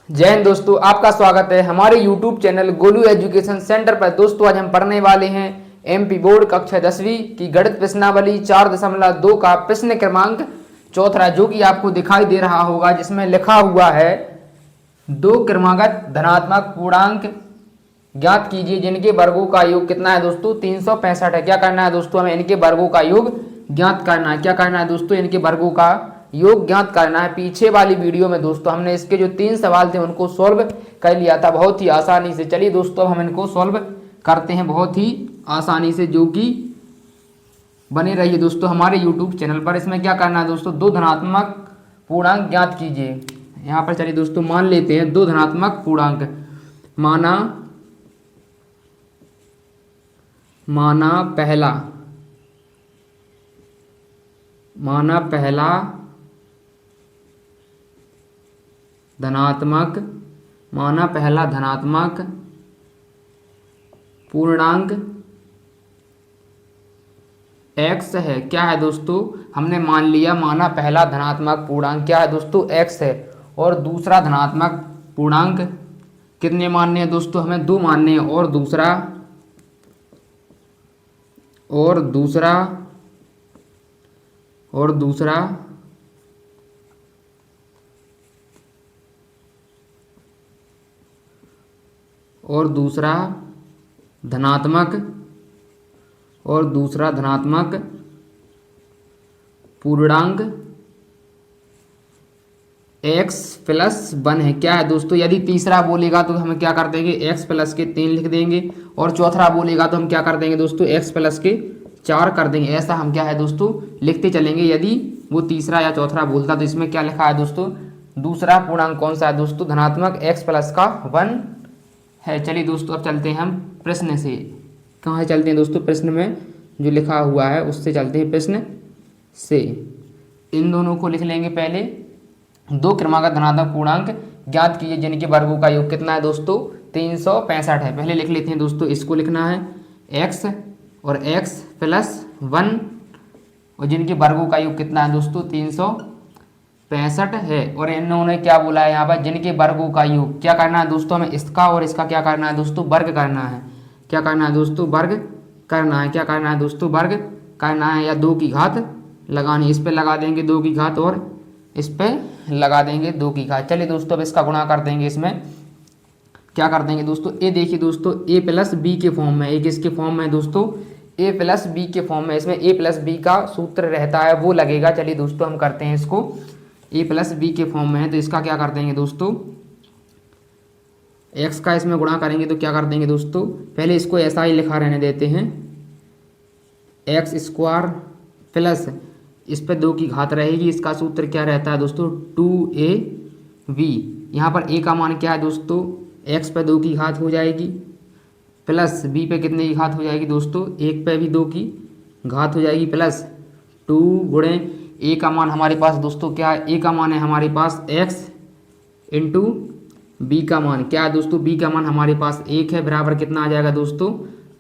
जय हिंद दोस्तों, आपका स्वागत है हमारे YouTube channel Golu education centre पर। दोस्तों आज हम पढ़ने वाले हैं MP बोर्ड कक्षा 10वीं की गणित प्रश्नावली 4.2 का प्रश्न क्रमांक चौथा, जो कि आपको दिखाई दे रहा होगा, जिसमें लिखा हुआ है दो क्रमागत धनात्मक पूर्णांक ज्ञात कीजिए जिनके वर्गों का योग कितना है दोस्तों, 365 है। क्या करना है दोस्तों, हमें इनके वर्गों का योग ज्ञात करना है। क्या करना है दोस्तों, इनके वर्गों का योग ज्ञात करना है। पीछे वाली वीडियो में दोस्तों हमने इसके जो 3 सवाल थे उनको सॉल्व कर लिया था बहुत ही आसानी से। चलिए दोस्तों अब हम इनको सॉल्व करते हैं बहुत ही आसानी से, जो कि बने रहिए दोस्तों हमारे YouTube चैनल पर। इसमें क्या करना है दोस्तों, दो धनात्मक पूर्णांक ज्ञात कीजिए। यहाँ पर चलिए दोस्तों मान लेते हैं दो धनात्मक पूर्णांक। माना पहला धनात्मक पूर्णांक x है। क्या है दोस्तों, हमने मान लिया माना पहला धनात्मक पूर्णांक क्या है दोस्तों, x है। और दूसरा धनात्मक पूर्णांक कितने मानने हैं दोस्तों, हमें 2 मानने हैं। और दूसरा धनात्मक पूर्णांक x + 1 है। क्या है दोस्तों, यदि तीसरा बोलेगा तो हम क्या कर देंगे, x + के 3 लिख देंगे। और चौथा बोलेगा तो हम क्या कर देंगे दोस्तों, x + के 4 कर देंगे। ऐसा हम क्या है दोस्तों लिखते चलेंगे। यदि वो तीसरा या चौथा बोलता तो इसमें क्या लिखा है दोस्तों, दूसरा पूर्णांक कौन सा है दोस्तों, धनात्मक x + का 1 है। चलिए दोस्तों अब चलते हैं हम प्रश्न से। कहाँ से चलते हैं दोस्तों, प्रश्न में जो लिखा हुआ है उससे चलते हैं। प्रश्न से इन दोनों को लिख लेंगे पहले। दो क्रमागत धनात्मक पूर्णांक ज्ञात कीजिए जिनके वर्गों का योग कितना है दोस्तों, 365 है। पहले लिख लेते हैं दोस्तों, इसको लिखना है x और x + 1 और जिनके वर्गों का योग कितना है दोस्तों, 365 है। और इन्होंने क्या बोला है यहाँ पर, जिनके वर्गों का योग क्या करना है दोस्तों, हमें इसका और इसका क्या करना है दोस्तों, वर्ग करना है। क्या करना है दोस्तों, वर्ग करना है। क्या करना है दोस्तों, वर्ग करना है, या 2 की घात लगानी। इस पे लगा देंगे 2 की घात और इस पे लगा देंगे 2 की घात। चलिए दोस्तों अब इसका गुणा कर देंगे। इसमें क्या कर देंगे दोस्तों, ये देखिए दोस्तों a + b के फॉर्म में, एक इसके फॉर्म में दोस्तों a + b के फॉर्म में। इसमें a + b का सूत्र रहता है वो लगेगा। चलिए दोस्तों हम करते हैं इसको, a + b के फॉर्म में है तो इसका क्या कर देंगे दोस्तों, x का इसमें गुणा करेंगे तो क्या कर देंगे दोस्तों, पहले इसको ऐसा ही लिखा रहने देते हैं, x² प्लस इस पे 2 की घात रहेगी। इसका सूत्र क्या रहता है दोस्तों, 2ab। यहाँ पर a का मान क्या है दोस्तों, x पे 2 की घात हो जाएगी प्लस b पे कितने की घात हो जाएगी दोस्तों, 1 पे भी 2 की घात हो जाएगी प्लस 2 गुणे a का मान हमारे पास दोस्तों क्या है, a का मान है हमारे पास x इंटू b का मान क्या है दोस्तों, b का मान हमारे पास 1 है, बराबर कितना आ जाएगा दोस्तों,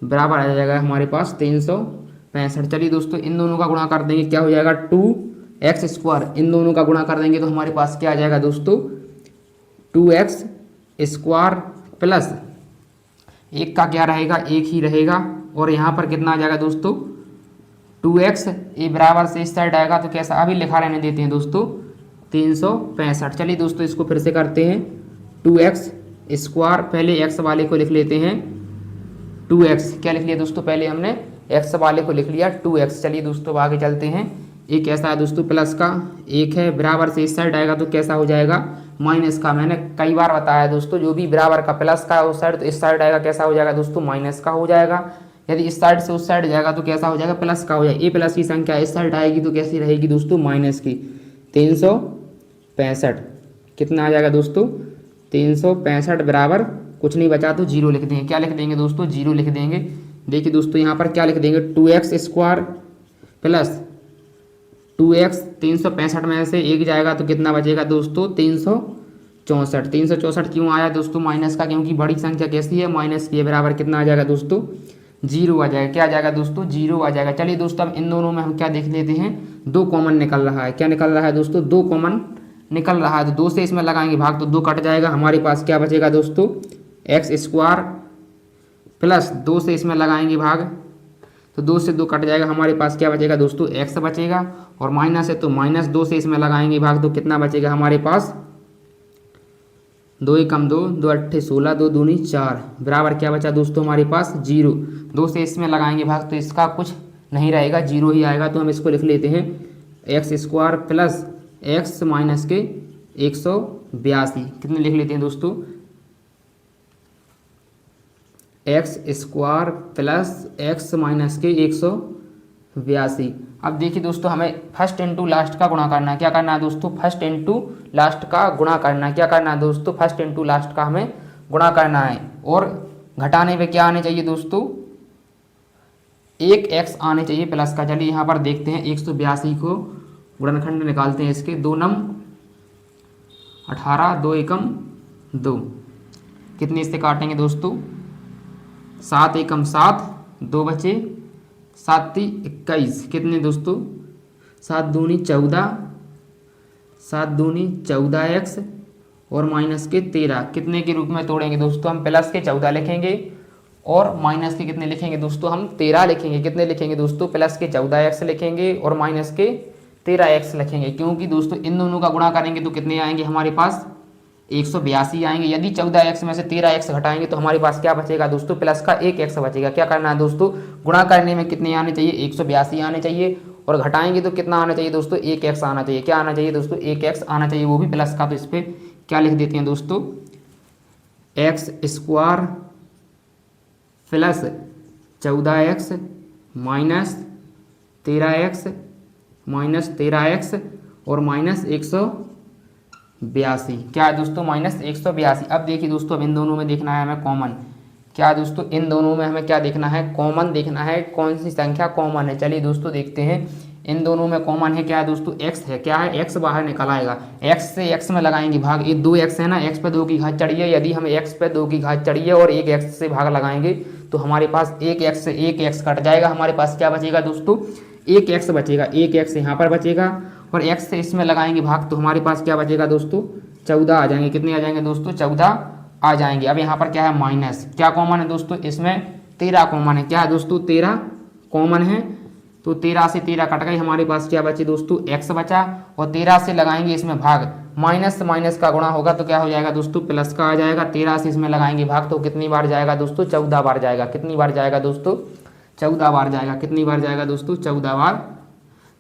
बराबर आ जाएगा हमारे पास 365। चलिए दोस्तों इन दोनों का गुणा कर देंगे, क्या हो जाएगा 2x²। इन दोनों का गुणा कर देंगे तो हमारे पास क्या आ जाएगा दोस्तों, 2x² प्लस 1 का क्या रहेगा, 1 ही रहेगा। और यहाँ पर कितना आ जाएगा दोस्तों, 2x। ये बराबर से इस साइड आएगा तो कैसा, अभी लिखा रहने देते हैं दोस्तों 365। चलिए दोस्तों इसको फिर से करते हैं, 2x²। पहले x वाले को लिख लेते हैं 2x। क्या लिख लिया दोस्तों, पहले हमने x वाले को लिख लिया 2x। चलिए दोस्तों आगे चलते हैं। एक कैसा है दोस्तों, प्लस का 1 है, बराबर से इस साइड आएगा तो कैसा हो जाएगा, माइनस का। मैंने कई बार बताया दोस्तों, जो भी बराबर का प्लस का उस साइड तो इस साइड आएगा कैसा हो जाएगा दोस्तों, माइनस का हो जाएगा। यदि इस साइड से उस साइड जाएगा तो कैसा हो जाएगा, प्लस का हो जाएगा। a+ की संख्या इस साइड आएगी तो कैसी रहेगी दोस्तों, माइनस की। 365 कितना आ जाएगा दोस्तों, 365 बराबर कुछ नहीं बचा तो 0 लिख देंगे। क्या लिख देंगे दोस्तों, 0 लिख देंगे। देखिए दोस्तों यहाँ पर क्या लिख देंगे, 2x² प्लस 2x। 365 में से 1 जाएगा तो कितना बचेगा दोस्तों, 364। 364 क्यों आया दोस्तों माइनस का, क्योंकि बड़ी संख्या कैसी है, माइनस की है। बराबर कितना आ जाएगा दोस्तों, 0 आ जाएगा। क्या आ जाएगा दोस्तों, 0 आ जाएगा। चलिए दोस्तों अब इन दोनों में हम क्या देख लेते हैं, 2 कॉमन निकल रहा है। क्या निकल रहा है दोस्तों, 2 कॉमन निकल रहा है, तो 2 से इसमें लगाएंगे भाग तो 2 कट जाएगा, हमारे पास क्या बचेगा दोस्तों एक्स स्क्वायर प्लस 2 से इसमें लगाएंगे भाग तो 2 से 2 कट जाएगा, हमारे पास क्या बचेगा दोस्तों एक्स बचेगा। और माइनस है तो -2 से इसमें लगाएंगे भाग तो कितना बचेगा हमारे पास 2 एकम 2, 2 अट्ठे 16, 2 दूनी 4 बराबर क्या बचा दोस्तों हमारे पास 0। 2 से इसमें लगाएंगे भाग तो इसका कुछ नहीं रहेगा, 0 ही आएगा, तो हम इसको लिख लेते हैं x square plus x minus के 182 कितने लिख लेते हैं दोस्तों x square plus x minus के 182। अब देखिए दोस्तों हमें फर्स्ट इंटू लास्ट का गुणा करना है, क्या करना है दोस्तों फर्स्ट इंटू लास्ट का गुणा करना है, क्या करना है दोस्तों फर्स्ट इंटू लास्ट का हमें गुणा करना है। और घटाने पे क्या आने चाहिए दोस्तों एक एक्स आने चाहिए प्लस का। चलिए यहाँ पर देखते हैं 182 को गुणनखंड निकालते हैं इसके 2 नम 18, 2 एकम 2 कितने इससे काटेंगे दोस्तों 7 एकम 7, 2 बचे 7 × 21 कितने दोस्तों 7 दूनी 14, 7 दूनी 14 एक्स और माइनस के 13 कितने के रूप में तोड़ेंगे दोस्तों हम प्लस के 14 लिखेंगे और माइनस के कितने लिखेंगे दोस्तों हम 13 लिखेंगे। कितने लिखेंगे दोस्तों प्लस के 14 एक्स लिखेंगे और माइनस के 13 एक्स लिखेंगे, क्योंकि दोस्तों इन दोनों का गुणा करेंगे तो कितने आएंगे हमारे पास 182 आएंगे। यदि 14 एक्स में से 13 एक्स घटाएंगे तो हमारे पास क्या बचेगा दोस्तों प्लस का 1 एक्स बचेगा। क्या करना है दोस्तों गुणा करने में कितने आने चाहिए 182 आने चाहिए और घटाएंगे तो कितना आना चाहिए दोस्तों 1 एक्स आना चाहिए। क्या आना चाहिए दोस्तों 1 एक्स आना चाहिए, वो भी प्लस का। तो इस पर क्या लिख देते हैं दोस्तों x square plus 14 x minus 13 x minus 13 x और माइनस 182 क्या है दोस्तों माइनस 182। अब देखिए दोस्तों अब इन दोनों में देखना है हमें कॉमन, क्या दोस्तों इन दोनों में हमें क्या देखना है कॉमन देखना है, कौन सी संख्या कॉमन है। चलिए दोस्तों देखते हैं इन दोनों में कॉमन है क्या है दोस्तों x है, क्या है x बाहर निकल आएगा, x से x में लगाएंगे भाग, ये 2x है ना, x पे 2 की घात चढ़ी है, यदि हम x पे 2 की घात चढ़ी है और 1 x से भाग लगाएंगे तो हमारे पास 1x से 1x कट जाएगा, हमारे पास क्या बचेगा दोस्तों 1x बचेगा, 1x यहाँ पर बचेगा और x से इसमें लगाएंगे भाग तो हमारे पास क्या बचेगा दोस्तों 14 आ जाएंगे। कितने आ जाएंगे दोस्तों 14 आ जाएंगे। अब यहाँ पर क्या है माइनस, क्या कॉमन है दोस्तों इसमें 13 कॉमन है, क्या है दोस्तों 13 कॉमन है, तो 13 से 13 कट गई, हमारे पास क्या बचे दोस्तों x बचा और 13 से लगाएंगे इसमें भाग, माइनस माइनस का गुणा होगा तो क्या हो जाएगा दोस्तों प्लस का आ जाएगा, 13 से इसमें लगाएंगे भाग तो कितनी बार जाएगा दोस्तों 14 बार जाएगा। कितनी बार जाएगा दोस्तों 14 बार जाएगा। कितनी बार जाएगा दोस्तों 14 बार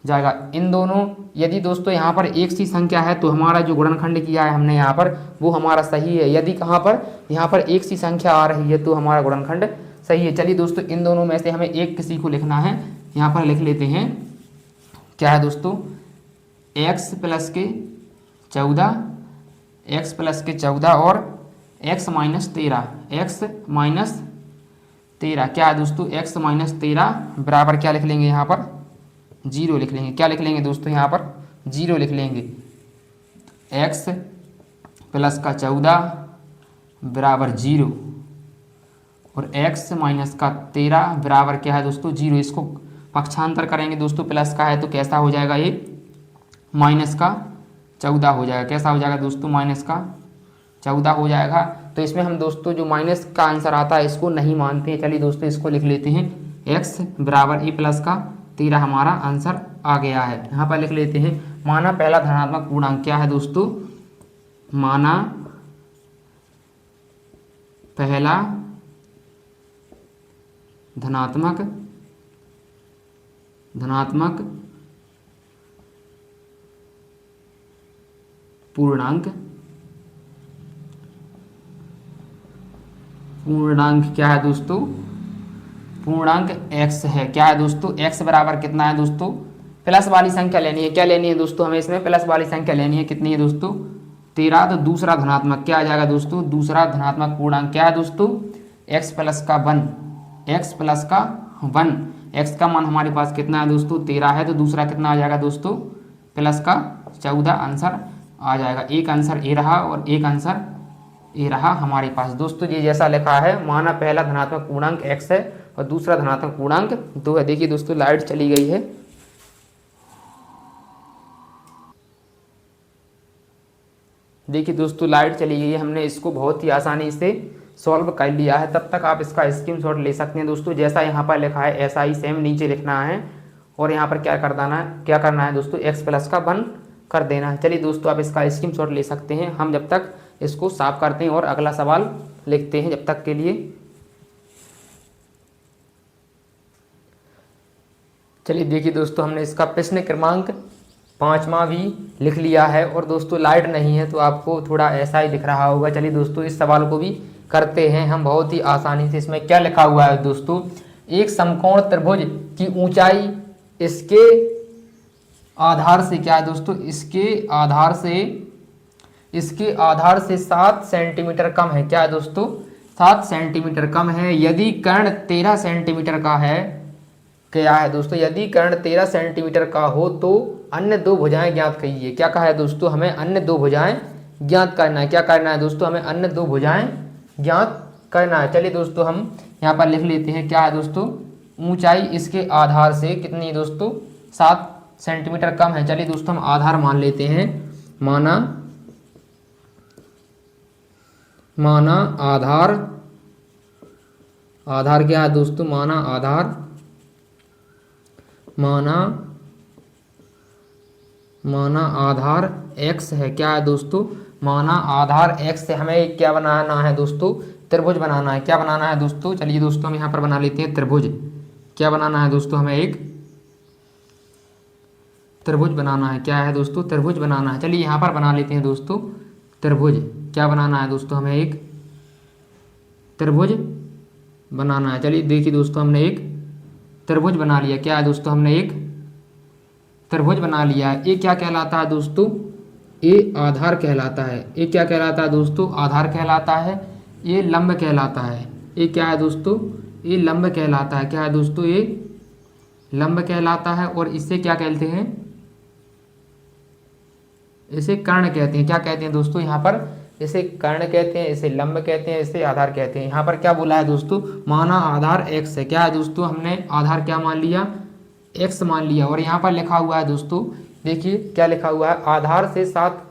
जाएगा। इन दोनों यदि दोस्तों यहाँ पर एक सी संख्या है तो हमारा जो गुणनखंड किया है हमने यहाँ पर वो हमारा सही है, यदि कहाँ पर यहाँ पर एक सी संख्या आ रही है तो हमारा गुणनखंड सही है। चलिए दोस्तों इन दोनों में से हमें एक किसी को लिखना है, यहाँ पर लिख लेते हैं क्या है दोस्तों x प्लस के 14 x प्लस के 14 और x माइनस 13 x माइनस 13 क्या है दोस्तों x माइनस 13 बराबर क्या लिख लेंगे यहाँ पर 0 लिख लेंगे। क्या लिख लेंगे दोस्तों यहाँ पर 0 लिख लेंगे, x प्लस का 14 बराबर 0 और x माइनस का 13 बराबर क्या है दोस्तों 0। इसको पक्षांतर करेंगे दोस्तों, प्लस का है तो कैसा हो जाएगा ये माइनस का 14 हो जाएगा। कैसा हो जाएगा दोस्तों माइनस का 14 हो जाएगा। तो इसमें हम दोस्तों जो माइनस का आंसर आता है इसको नहीं मानते हैं। चलिए दोस्तों इसको लिख लेते हैं x बराबर a प्लस का 13 हमारा आंसर आ गया है। यहाँ पर लिख लेते हैं माना पहला धनात्मक पूर्णांक क्या है दोस्तों, माना पहला धनात्मक पूर्णांक क्या है दोस्तों पूर्णांक x है। क्या है दोस्तों x बराबर कितना है दोस्तों प्लस वाली संख्या लेनी है। क्या लेनी है दोस्तों हमें इसमें प्लस वाली संख्या लेनी है, कितनी है दोस्तों 13। तो दूसरा धनात्मक क्या आ जाएगा दोस्तों, दूसरा धनात्मक पूर्णांक क्या है दोस्तों x प्लस का 1, x प्लस का 1, x का मान हमारे पास कितना है दोस्तों 13 है, तो दूसरा कितना आ जाएगा दोस्तों प्लस का 14 आंसर आ जाएगा। एक आंसर ए रहा और एक आंसर ए रहा हमारे पास। दोस्तों ये जैसा लिखा है माना पहला धनात्मक पूर्णांक x है और दूसरा धनात्मक पूर्णांक 2 है। देखिए दोस्तों लाइट चली गई है। देखिए दोस्तों लाइट चली गई है, हमने इसको बहुत ही आसानी से सॉल्व कर लिया है। तब तक आप इसका स्क्रीनशॉट ले सकते हैं दोस्तों। जैसा यहाँ पर लिखा है ऐसा ही सेम नीचे लिखना है और यहाँ पर क्या करना है दोस्तों, एक्स प्लस का 1 कर देना है। चलिए दोस्तों आप इसका स्क्रीनशॉट ले सकते हैं। हम जब तक इसको साफ करते हैं और अगला सवाल लिखते हैं जब तक के लिए। चलिए देखिए दोस्तों हमने इसका प्रश्न क्रमांक 5वां भी लिख लिया है और दोस्तों लाइट नहीं है तो आपको थोड़ा ऐसा ही दिख रहा होगा। चलिए दोस्तों इस सवाल को भी करते हैं हम बहुत ही आसानी से। इसमें क्या लिखा हुआ है दोस्तों, एक समकोण त्रिभुज की ऊंचाई इसके आधार से क्या है दोस्तों, इसके आधार से 7 सेंटीमीटर कम है। क्या है दोस्तों, 7 सेंटीमीटर कम है। यदि कर्ण 13 सेंटीमीटर का है, क्या है दोस्तों, यदि कर्ण 13 सेंटीमीटर का हो तो अन्य दो भुजाएं ज्ञात कीजिए। क्या कहा है दोस्तों, हमें अन्य दो भुजाएं ज्ञात करना है। क्या करना है दोस्तों, हमें अन्य दो भुजाएं ज्ञात करना है। चलिए दोस्तों हम यहाँ पर लिख लेते हैं। क्या है दोस्तों, ऊंचाई इसके आधार से कितनी दोस्तों, 7 सेंटीमीटर कम है। चलिए दोस्तों हम आधार मान लेते हैं। माना आधार क्या है दोस्तों, माना आधार x है। क्या है दोस्तों, माना आधार x से हमें क्या बनाना है दोस्तों, त्रिभुज बनाना है। क्या बनाना है दोस्तों, चलिए दोस्तों हम यहाँ पर बना लेते हैं त्रिभुज। क्या बनाना है दोस्तों, हमें एक त्रिभुज बनाना है। क्या है दोस्तों, त्रिभुज बनाना है। चलिए यहाँ पर बना लेते हैं दोस्तों त्रिभुज। क्या बनाना है दोस्तों, हमें एक त्रिभुज बनाना है। चलिए देखिए दोस्तों हमने एक त्रिभुज बना लिया। क्या है दोस्तों, हमने एक त्रिभुज बना लिया है। ये क्या कहलाता है दोस्तों, ये आधार कहलाता है। ये क्या कहलाता है दोस्तों, आधार कहलाता है। ये लंब कहलाता है। ये क्या है दोस्तों, ये लंब कहलाता है। क्या है दोस्तों, ये लंब कहलाता है। और इससे क्या कहते हैं, इसे कर्ण कहते हैं। क्या कहते हैं दोस्तों, यहाँ पर इसे कर्ण कहते हैं, इसे लंब कहते हैं, इसे आधार कहते हैं। यहाँ पर क्या बोला है दोस्तों, माना आधार x है। क्या है दोस्तों, हमने आधार क्या मान लिया, x मान लिया। और यहाँ पर लिखा हुआ है दोस्तों, देखिए क्या लिखा हुआ है, आधार से 7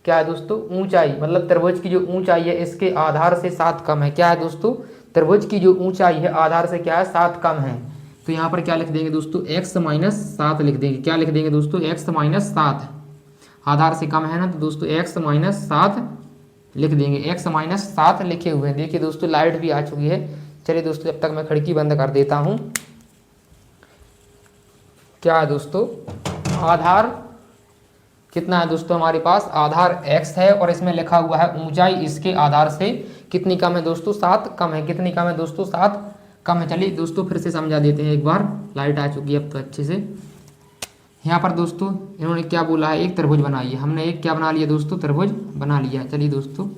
क्या है दोस्तों, ऊंचाई, मतलब त्रिभुज की जो ऊंचाई है इसके आधार से 7 कम है। क्या है दोस्तों, त्रिभुज की जो ऊंचाई है आधार से क्या है, 7 कम है। तो यहाँ पर क्या लिख देंगे दोस्तों, x माइनस 7 लिख देंगे। क्या लिख देंगे दोस्तों, x माइनस 7, आधार से कम है ना, तो दोस्तों x माइनस 7 लिख देंगे। x माइनस 7 लिखे हुए हैं। देखिए दोस्तों लाइट भी आ चुकी है। चलिए दोस्तों जब तक मैं खिड़की बंद कर देता हूँ। क्या है दोस्तों, आधार कितना है दोस्तों, हमारे पास आधार x है और इसमें लिखा हुआ है ऊंचाई इसके आधार से कितनी कम है दोस्तों, 7 कम है। कितनी कम है दोस्तों, 7 कम है। चलिए दोस्तों फिर से समझा देते हैं एक बार। लाइट आ चुकी है अब तो अच्छे से। यहाँ पर दोस्तों इन्होंने क्या बोला है, एक त्रिभुज बनाई है। हमने एक क्या बना लिया दोस्तों, त्रिभुज बना लिया। चलिए दोस्तों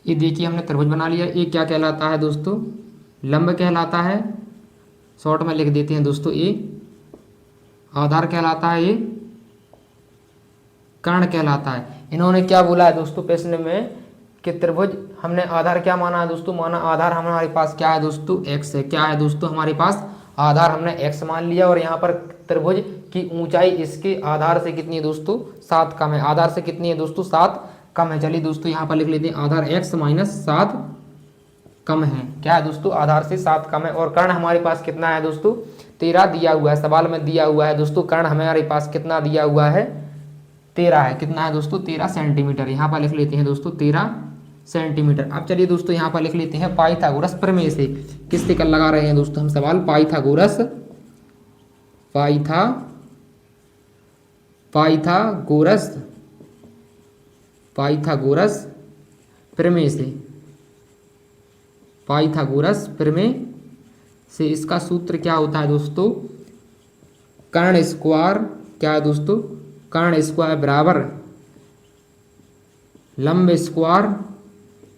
ये देखिए हमने त्रिभुज बना लिया। ये क्या कहलाता है दोस्तों, लंब कहलाता है। शॉर्ट में लिख देते हैं दोस्तों, ये आधार कहलाता है, ये कर्ण कहलाता है। इन्होंने क्या बोला है दोस्तों प्रश्न में कि त्रिभुज, हमने आधार क्या माना है दोस्तों, माना आधार हमारे पास क्या है दोस्तों, x है। क्या है दोस्तों, हमारे पास आधार हमने x मान लिया। और यहाँ पर त्रिभुज की ऊंचाई इसके आधार से कितनी है दोस्तों, 7 कम है। आधार से कितनी है दोस्तों, 7 कम है। चलिए दोस्तों यहाँ पर लिख लेते हैं आधार x माइनस 7 कम है। क्या है दोस्तों, आधार से 7 कम है। और कर्ण हमारे पास कितना है दोस्तों, 13 दिया हुआ है, सवाल में दिया हुआ है दोस्तों। कर्ण हमारे पास कितना दिया हुआ है, 13 है। कितना है दोस्तों, 13 सेंटीमीटर। यहाँ पर लिख लेते हैं दोस्तों 13 सेंटीमीटर। अब चलिए दोस्तों यहाँ पर लिख लेते हैं पाइथागोरस प्रमेय से। किससे कर लगा रहे हैं दोस्तों हम सवाल, पाइथागोरस प्रमेय से। पाइथागोरस प्रमेय से इसका सूत्र क्या होता है दोस्तों, कर्ण स्क्वायर, क्या है दोस्तों, कर्ण स्क्वायर बराबर लंब स्क्वायर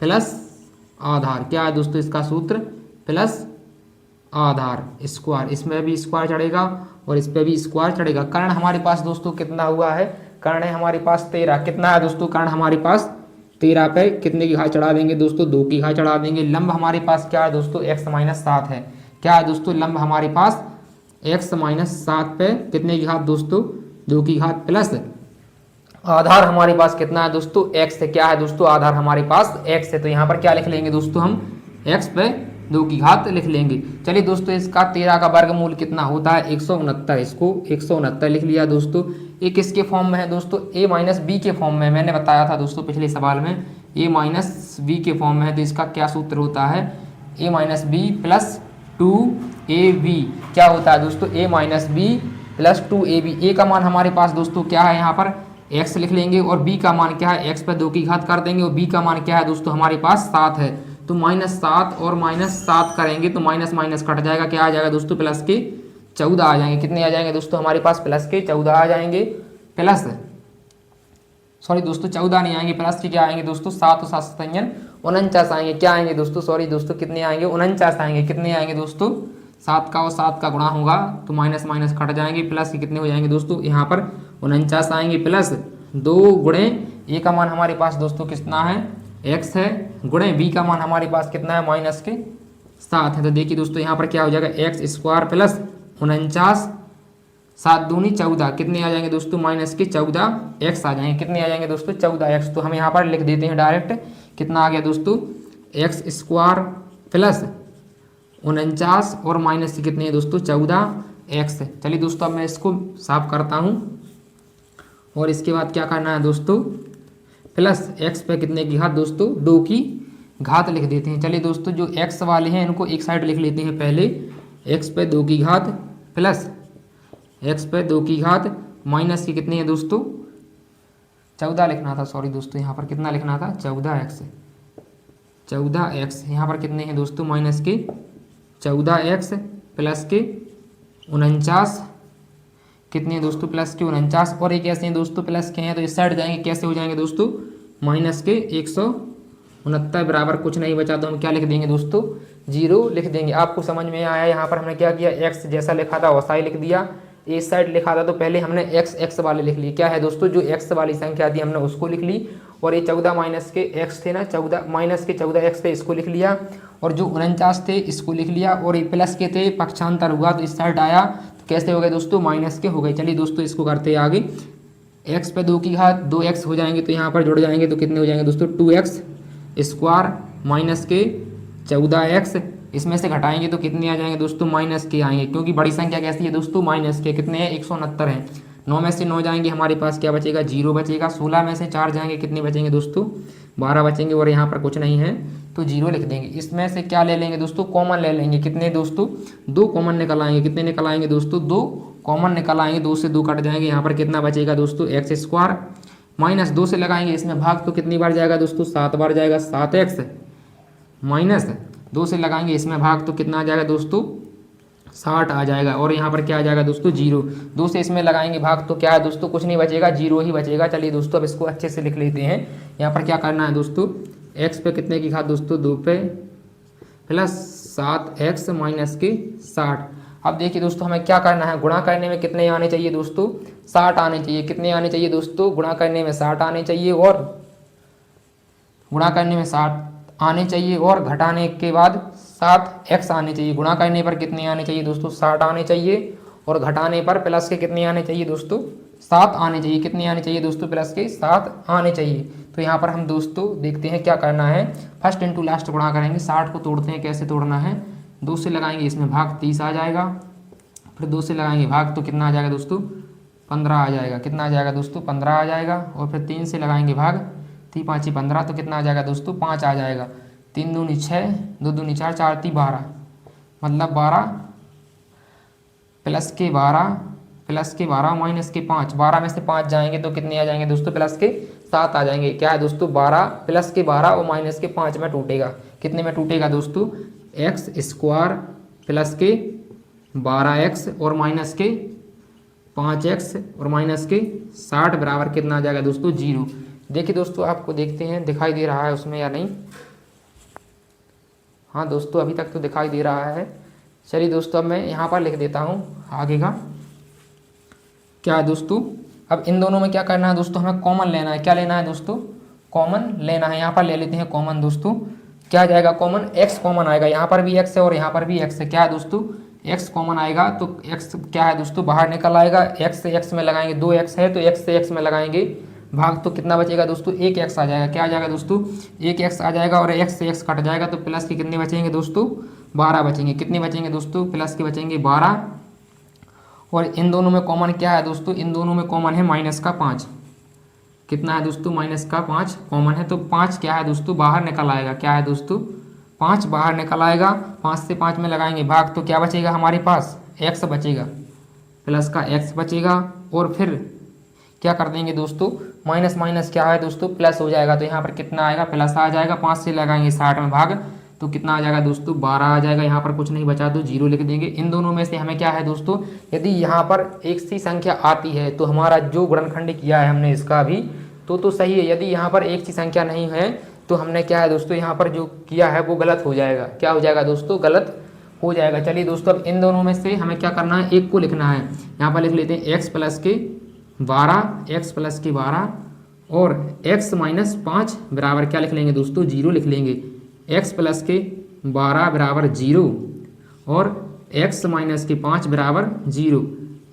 प्लस आधार। क्या है दोस्तों इसका सूत्र, प्लस आधार स्क्वायर। इसमें भी स्क्वायर चढ़ेगा और इस पर भी स्क्वायर चढ़ेगा। कर्ण हमारे पास दोस्तों कितना हुआ है, कर्ण है हमारे पास 13। कितना है दोस्तों, कर्ण हमारे पास 13 पे कितने की घात चढ़ा देंगे दोस्तों, 2 की घात चढ़ा देंगे। लंब हमारे पास क्या है दोस्तों, x माइनस 7 है। क्या है दोस्तों, लंब हमारे पास x माइनस 7 पे कितने की घात दोस्तों, 2 की घात प्लस आधार हमारे पास कितना है दोस्तों, x है। क्या है दोस्तों, आधार हमारे पास x है। तो यहाँ पर क्या लिख लेंगे दोस्तों, हम x पे 2 की घात लिख लेंगे। चलिए दोस्तों, इसका 13 का वर्गमूल कितना होता है, 169। इसको 169 लिख लिया दोस्तों। ये किसके फॉर्म में है दोस्तों, a माइनस बी के फॉर्म में। मैंने बताया था दोस्तों पिछले सवाल में a माइनस बी के फॉर्म में है। तो इसका क्या सूत्र होता है, a minus b plus 2ab। क्या होता है दोस्तों, a minus b plus 2ab। a का मान हमारे पास दोस्तों क्या है, यहाँ पर x लिख लेंगे और b का मान क्या है, x पे 2 की घात कर देंगे और b का मान क्या है दोस्तों, हमारे पास 7 है। तो -7 और -7 करेंगे तो माइनस माइनस कट जाएगा, क्या आ जाएगा दोस्तों, प्लस के 14 आ जाएंगे। कितने आ जाएंगे दोस्तों, हमारे पास प्लस के 14 आ जाएंगे। प्लस सॉरी दोस्तों 14 नहीं आएंगे, प्लस के क्या आएंगे दोस्तों, 7 और 7 57 49 आएंगे। क्या आएंगे दोस्तों, सॉरी दोस्तों कितने आएंगे, 49 आएंगे। कितने आएंगे दोस्तों, 7 का और 7 का गुणा होगा तो माइनस माइनस कट जाएंगे, प्लस के कितने हो जाएंगे दोस्तों, यहाँ पर 49 आएंगे। प्लस 2 गुणे ए का मान हमारे पास दोस्तों कितना है, x है, गुणे बी का मान हमारे पास कितना है, माइनस के 7 है। तो देखिए दोस्तों यहाँ पर क्या हो जाएगा, एक्स स्क्वायर प्लस 49, 7 दूनी 14, कितने आ जाएंगे दोस्तों, माइनस के 14x आ जाएंगे। कितने आ जाएंगे दोस्तों, 14x। तो हम यहाँ पर लिख देते हैं डायरेक्ट, कितना आ गया दोस्तों, एक्स स्क्वायर प्लस 49 और माइनस के कितने हैं दोस्तों, 14x। चलिए दोस्तों अब मैं इसको साफ करता हूँ और इसके बाद क्या करना है दोस्तों, प्लस x पे कितने की घात दोस्तों, 2 की घात लिख देते हैं। चलिए दोस्तों जो x वाले हैं इनको एक साइड लिख लेते हैं पहले, x पे 2 की घात प्लस x पे 2 की घात माइनस की कितनी है दोस्तों, 14 लिखना था, सॉरी दोस्तों यहाँ पर कितना लिखना था, 14x। यहाँ पर कितने हैं दोस्तों, माइनस के 14x प्लस के 49, कितने हैं दोस्तों, प्लस के 49। और एक ऐसे हैं दोस्तों प्लस के हैं तो इस साइड जाएंगे, कैसे हो जाएंगे दोस्तों, माइनस के 169 बराबर कुछ नहीं बचा तो हम क्या लिख देंगे दोस्तों, 0 लिख देंगे। आपको समझ में आया, यहाँ पर हमने क्या किया, x जैसा लिखा था वैसा ही लिख दिया। इस साइड लिखा था तो पहले हमने x वाले लिख लिए, क्या है दोस्तों, जो x वाली संख्या थी हमने उसको लिख ली। और ये 14 माइनस के x थे ना, 14 माइनस के 14x थे, इसको लिख लिया। और जो 49 थे इसको लिख लिया। और ये प्लस के थे, पक्षांतर हुआ तो इस साइड आया, कैसे हो गए दोस्तों, माइनस के हो गए। चलिए दोस्तों इसको करते हैं आगे, x पे 2 की घात 2x हो जाएंगे तो यहाँ पर जुड़ जाएंगे तो कितने हो जाएंगे दोस्तों, 2x स्क्वायर माइनस के 14x। इसमें से घटाएंगे तो कितने आ जाएंगे दोस्तों, माइनस के आएंगे, क्योंकि बड़ी संख्या कैसी है दोस्तों, माइनस के। कितने हैं, 169 हैं। 9 में से 9 जाएंगे, हमारे पास क्या बचेगा, 0 बचेगा। 16 में से 4 जाएंगे, कितने बचेंगे दोस्तों, 12 बचेंगे। और यहाँ पर कुछ नहीं है तो 0 लिख देंगे। इसमें से क्या ले लेंगे दोस्तों, कॉमन ले लेंगे। कितने दोस्तों, 2 कॉमन निकल आएंगे। कितने निकल आएंगे दोस्तों, 2 कॉमन निकल आएंगे। 2 से 2 कट जाएंगे, यहाँ पर कितना बचेगा दोस्तों, एक्स स्क्वायर माइनस 2 से लगाएंगे इसमें भाग तो कितनी बार जाएगा दोस्तों, 7 बार जाएगा। 7x माइनस 2 से लगाएंगे इसमें भाग तो कितना आ जाएगा दोस्तों, 60 आ जाएगा। और यहाँ पर क्या आ जाएगा दोस्तों, 0। 2 से इसमें लगाएंगे भाग तो क्या है दोस्तों, कुछ नहीं बचेगा, 0 ही बचेगा। चलिए दोस्तों अब इसको अच्छे से लिख लेते हैं। यहाँ पर क्या करना है दोस्तों, x पे कितने की घात दोस्तों, 2 पे प्लस 7x माइनस के 60। अब देखिए दोस्तों हमें क्या करना है, गुणा करने में कितने आने चाहिए दोस्तों, 60 आने चाहिए। कितने आने चाहिए दोस्तों, गुणा करने में 60 आने चाहिए। और गुणा करने में 60 आने चाहिए और घटाने के बाद 7x आने चाहिए। गुणा करने पर कितने आने चाहिए दोस्तों, 60 आने चाहिए। और घटाने पर प्लस के कितने आने चाहिए दोस्तों, 7 आने चाहिए। कितने आने चाहिए दोस्तों, प्लस के 7 आने चाहिए। तो यहाँ पर हम दोस्तों देखते हैं क्या करना है, फर्स्ट इंटू लास्ट गुणा करेंगे। 60 को तोड़ते हैं, कैसे तोड़ना है, 2 से लगाएंगे इसमें भाग 30 आ जाएगा। फिर 2 से लगाएंगे भाग तो कितना आ जाएगा दोस्तों, 15 आ जाएगा। कितना आ जाएगा दोस्तों, 15 आ जाएगा। और फिर 3 से लगाएंगे भाग, 3 5 15 तो कितना आ जाएगा दोस्तों, 5 आ जाएगा। 3 दूनी 6, 2 दूनी 4, 4 3 12, मतलब 12 प्लस के 12 माइनस के 5। 12 में से 5 जाएंगे तो कितने आ जाएंगे दोस्तों, प्लस के 7 आ जाएंगे। क्या है दोस्तों, 12 प्लस के 12 और माइनस के 5 में टूटेगा। कितने में टूटेगा दोस्तों, एक्स स्क्वायर प्लस के 12x और माइनस के 5x और माइनस के 60 बराबर कितना आ जाएगा दोस्तों, 0। देखिए दोस्तों आपको देखते हैं दिखाई दे रहा है उसमें या नहीं। हाँ दोस्तों अभी तक तो दिखाई दे रहा है। चलिए दोस्तों अब मैं यहाँ पर लिख देता हूँ आगे का। क्या है दोस्तों, अब इन दोनों में क्या करना है दोस्तों, हमें कॉमन लेना है। क्या लेना है दोस्तों, कॉमन लेना है। यहाँ पर ले लेते हैं कॉमन दोस्तों। क्या आ जाएगा कॉमन, एक्स कॉमन आएगा, यहाँ पर भी एक्स है और यहाँ पर भी एक्स है, क्या है दोस्तों एक्स कॉमन आएगा, तो एक्स क्या है दोस्तों बाहर निकल आएगा, एक्स से एक्स में लगाएंगे, 2x है तो एक्स से एक्स में लगाएंगे भाग, तो कितना बचेगा दोस्तों 1x आ जाएगा, क्या आ जाएगा दोस्तों 1x आ जाएगा, और x से x कट जाएगा तो प्लस के कितने बचेंगे दोस्तों 12 बचेंगे, कितने बचेंगे दोस्तों प्लस के बचेंगे 12, और इन दोनों में कॉमन क्या है दोस्तों, इन दोनों में कॉमन है माइनस का 5, कितना है दोस्तों माइनस का 5 कॉमन है, तो 5 क्या है दोस्तों बाहर निकल आएगा, क्या है दोस्तों 5 बाहर निकल आएगा, 5 से 5 में लगाएंगे भाग, तो क्या बचेगा हमारे पास x बचेगा, प्लस का x बचेगा, और फिर क्या कर देंगे दोस्तों माइनस माइनस क्या है दोस्तों प्लस हो जाएगा, तो यहाँ पर कितना आएगा प्लस आ जाएगा, 5 से लगाएंगे 60 में भाग, तो कितना आ जाएगा दोस्तों 12 आ जाएगा, यहाँ पर कुछ नहीं बचा तो 0 लिख देंगे। इन दोनों में से हमें क्या है दोस्तों, यदि यहाँ पर एक सी संख्या आती है तो हमारा जो गुणनखंड किया है हमने इसका भी तो सही है, यदि यहाँ पर एक सी संख्या नहीं है तो हमने क्या है दोस्तों यहाँ पर जो किया है वो गलत हो जाएगा, क्या हो जाएगा दोस्तों गलत हो जाएगा। चलिए दोस्तों अब इन दोनों में से हमें क्या करना है, एक को लिखना है, यहाँ पर लिख लेते हैं x प्लस के 12 और x माइनस 5 बराबर क्या लिख लेंगे दोस्तों 0 लिख लेंगे, x प्लस के 12 बराबर 0 और x माइनस के 5 बराबर 0,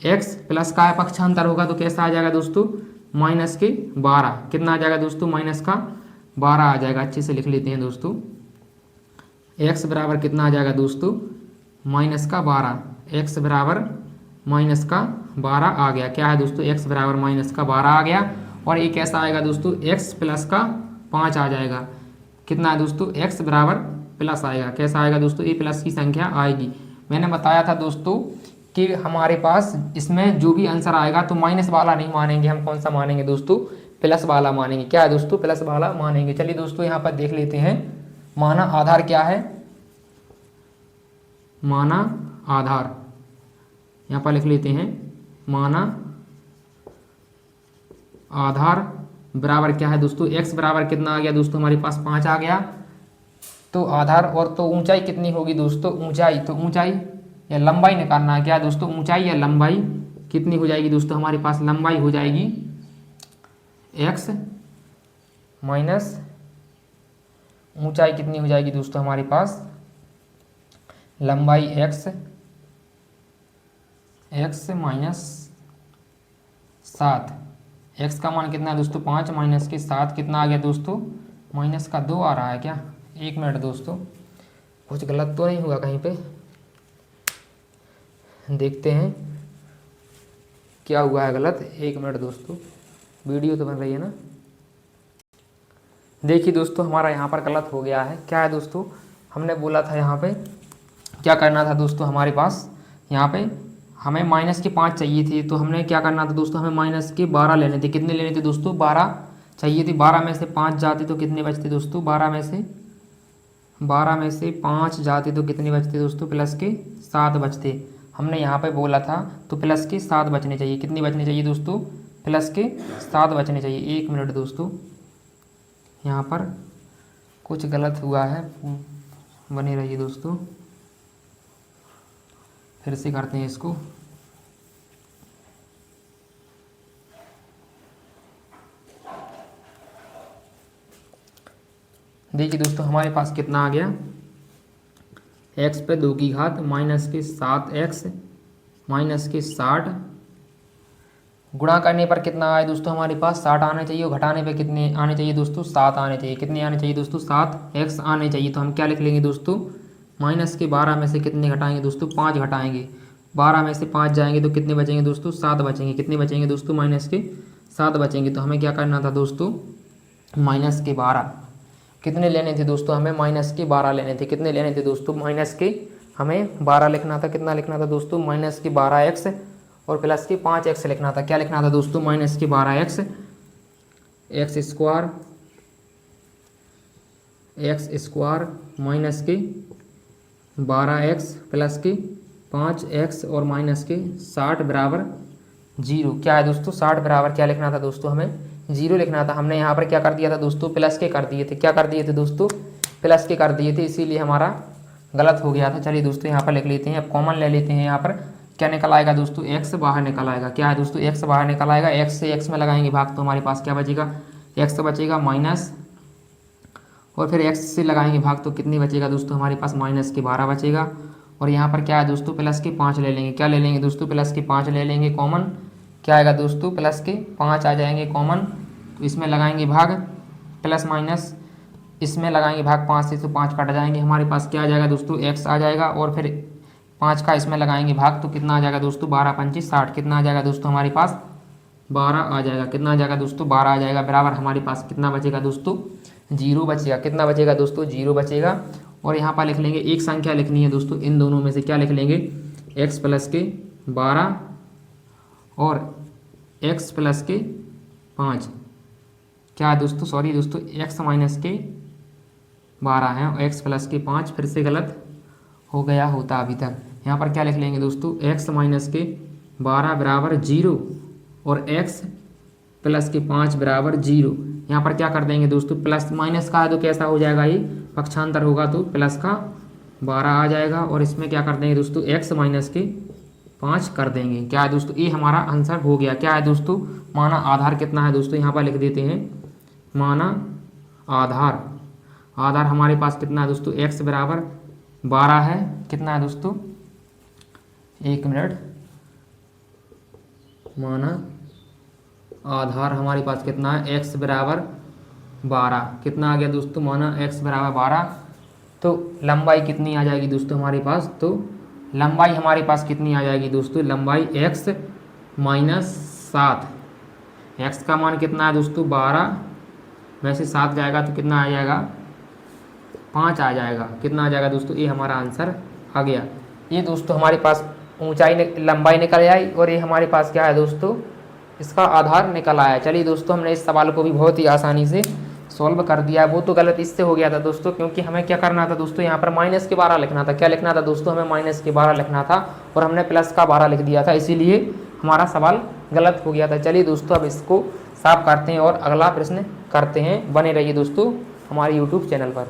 x प्लस का पक्षांतर होगा तो कैसा आ जाएगा दोस्तों माइनस के 12, कितना आ जाएगा दोस्तों माइनस का 12 आ जाएगा, अच्छे से लिख लेते हैं दोस्तों, x बराबर कितना आ जाएगा दोस्तों माइनस का 12, x बराबर माइनस का 12 आ गया, क्या है दोस्तों x बराबर माइनस का 12 आ गया, और ये कैसा आएगा दोस्तों x प्लस का 5 आ जाएगा, कितना है दोस्तों x बराबर प्लस आएगा, कैसा आएगा दोस्तों ये प्लस की संख्या आएगी। मैंने बताया था दोस्तों कि हमारे पास इसमें जो भी आंसर आएगा तो माइनस वाला नहीं मानेंगे, हम कौन सा मानेंगे दोस्तों प्लस वाला मानेंगे, क्या है दोस्तों प्लस वाला मानेंगे। चलिए दोस्तों यहाँ पर देख लेते हैं माना आधार क्या है, माना आधार यहाँ पर लिख लेते हैं माना आधार बराबर क्या है दोस्तों x बराबर कितना आ गया दोस्तों हमारे पास 5 आ गया, तो आधार और तो ऊंचाई कितनी होगी दोस्तों ऊंचाई, तो ऊंचाई या लंबाई निकालना है, क्या है दोस्तों ऊंचाई या लंबाई कितनी हो जाएगी दोस्तों हमारे पास, लंबाई हो जाएगी x माइनस ऊंचाई कितनी हो जाएगी दोस्तों हमारे पास लंबाई x माइनस 7, x का मान कितना है दोस्तों 5 माइनस के 7 कितना आ गया दोस्तों माइनस का 2 आ रहा है क्या, एक मिनट दोस्तों कुछ गलत तो नहीं हुआ कहीं पे, देखते हैं क्या हुआ है गलत, एक मिनट दोस्तों वीडियो तो बन रही है ना। देखिए दोस्तों हमारा यहाँ पर गलत हो गया है, क्या है दोस्तों हमने बोला था यहाँ पे क्या करना था दोस्तों, हमारे पास यहाँ पे हमें माइनस के 5 चाहिए थे, तो हमने क्या करना था दोस्तों हमें माइनस के 12 लेने थे, कितने लेने थे दोस्तों 12 चाहिए थे, 12 में से 5 जाते तो कितने बचते दोस्तों 12 में से 5 जाते तो कितने बचते दोस्तों प्लस के 7 बचते, हमने यहाँ पे बोला था तो प्लस के 7 बचने चाहिए, कितने बचने चाहिए दोस्तों प्लस के 7 बचने चाहिए। एक मिनट दोस्तों यहाँ पर कुछ गलत हुआ है, बने रहिए दोस्तों फिर से करते हैं इसको। देखिए दोस्तों हमारे पास कितना आ गया x पे 2 की घात माइनस के 7x माइनस के 60 गुणा करने पर कितना आए दोस्तों हमारे पास 60 आने चाहिए, और घटाने पे कितने आने चाहिए दोस्तों 7 आने चाहिए, कितने आने चाहिए दोस्तों 7x आने चाहिए, तो हम क्या लिख लेंगे दोस्तों माइनस के 12 में से कितने घटाएंगे दोस्तों 5 घटाएंगे, 12 में से 5 जाएंगे तो कितने बचेंगे दोस्तों 7 बचेंगे, कितने बचेंगे दोस्तों माइनस के 7 बचेंगे, तो हमें क्या करना था दोस्तों माइनस के 12 कितने लेने थे दोस्तों हमें माइनस के 12 लेने थे, कितने लेने थे दोस्तों माइनस के हमें 12 लिखना था, कितना लिखना था दोस्तों माइनस के 12x और प्लस के 5x लिखना था, क्या लिखना था दोस्तों माइनस के 12x एक्स स्क्वायर माइनस के 12x प्लस के 5x और माइनस के 60 बराबर 0, क्या है दोस्तों 60 बराबर क्या लिखना था दोस्तों हमें 0 लिखना था, हमने यहाँ पर क्या कर दिया था दोस्तों प्लस के कर दिए थे, क्या कर दिए थे दोस्तों प्लस के कर दिए थे, इसीलिए हमारा गलत हो गया था। चलिए दोस्तों यहाँ पर लिख लेते हैं, अब कॉमन ले लेते हैं, यहाँ पर क्या निकल आएगा दोस्तों x बाहर निकल आएगा, क्या है दोस्तों x बाहर निकल आएगा, x से x में लगाएंगे भाग तो हमारे पास क्या बचेगा x बचेगा माइनस और फिर एक्स से लगाएंगे भाग तो कितनी बचेगा दोस्तों हमारे पास माइनस के 12 बचेगा। और यहाँ पर क्या है दोस्तों प्लस के 5 ले लेंगे, क्या ले लेंगे दोस्तों प्लस के 5 ले लेंगे कॉमन, क्या आएगा दोस्तों प्लस के 5 आ जाएंगे कॉमन। तो इसमें लगाएंगे भाग प्लस माइनस, इसमें लगाएंगे भाग 5 से तो 5 कट जाएंगे, हमारे पास क्या आ जाएगा दोस्तों एक्स आ जाएगा। और फिर 5 का इसमें लगाएंगे भाग तो कितना आ जाएगा दोस्तों 12 पंची 60, कितना आ जाएगा दोस्तों हमारे पास 12 आ जाएगा, कितना आ जाएगा दोस्तों 12 आ जाएगा। बराबर हमारे पास कितना बचेगा दोस्तों 0 बचेगा, कितना बचेगा दोस्तों 0 बचेगा। और यहाँ पर लिख लेंगे एक संख्या लिखनी है दोस्तों, इन दोनों में से क्या लिख लेंगे x प्लस के 12 और x प्लस के 5, क्या है दोस्तों सॉरी दोस्तों x माइनस के 12 है और x प्लस के 5 फिर से गलत हो गया होता अभी तक। यहाँ पर क्या लिख लेंगे दोस्तों x माइनस के 12 बराबर 0 और x प्लस के 5 बराबर 0। यहाँ पर क्या कर देंगे दोस्तों प्लस माइनस का है तो कैसा हो जाएगा ये पक्षांतर होगा तो प्लस का 12 आ जाएगा। और इसमें क्या कर देंगे दोस्तों x माइनस के 5 कर देंगे, क्या है दोस्तों ये हमारा आंसर हो गया। क्या है दोस्तों माना आधार कितना है दोस्तों, यहाँ पर लिख देते हैं माना आधार, आधार हमारे पास कितना है दोस्तों x बराबर 12 है, कितना है दोस्तों एक मिनट, माना आधार हमारे पास कितना है x बराबर 12, कितना आ गया दोस्तों माना x बराबर 12। तो लंबाई कितनी आ जाएगी दोस्तों हमारे पास, तो लंबाई हमारे पास कितनी आ जाएगी दोस्तों लंबाई x माइनस 7, x का मान कितना है दोस्तों 12 वैसे 7 जाएगा तो कितना आ जाएगा 5 आ जाएगा, कितना आ जाएगा दोस्तों ये हमारा आंसर आ गया। ये दोस्तों हमारे पास ऊंचाई लंबाई निकल आई और ये हमारे पास क्या है दोस्तों इसका आधार निकल आया। चलिए दोस्तों हमने इस सवाल को भी बहुत ही आसानी से सॉल्व कर दिया। वो तो गलत इससे हो गया था दोस्तों क्योंकि हमें क्या करना था दोस्तों यहाँ पर माइनस के 12 लिखना था, क्या लिखना था दोस्तों हमें माइनस के 12 लिखना था और हमने प्लस का 12 लिख दिया था, इसीलिए हमारा सवाल गलत हो गया था। चलिए दोस्तों अब इसको साफ करते हैं और अगला प्रश्न करते हैं, बने रहिए दोस्तों हमारे यूट्यूब चैनल पर।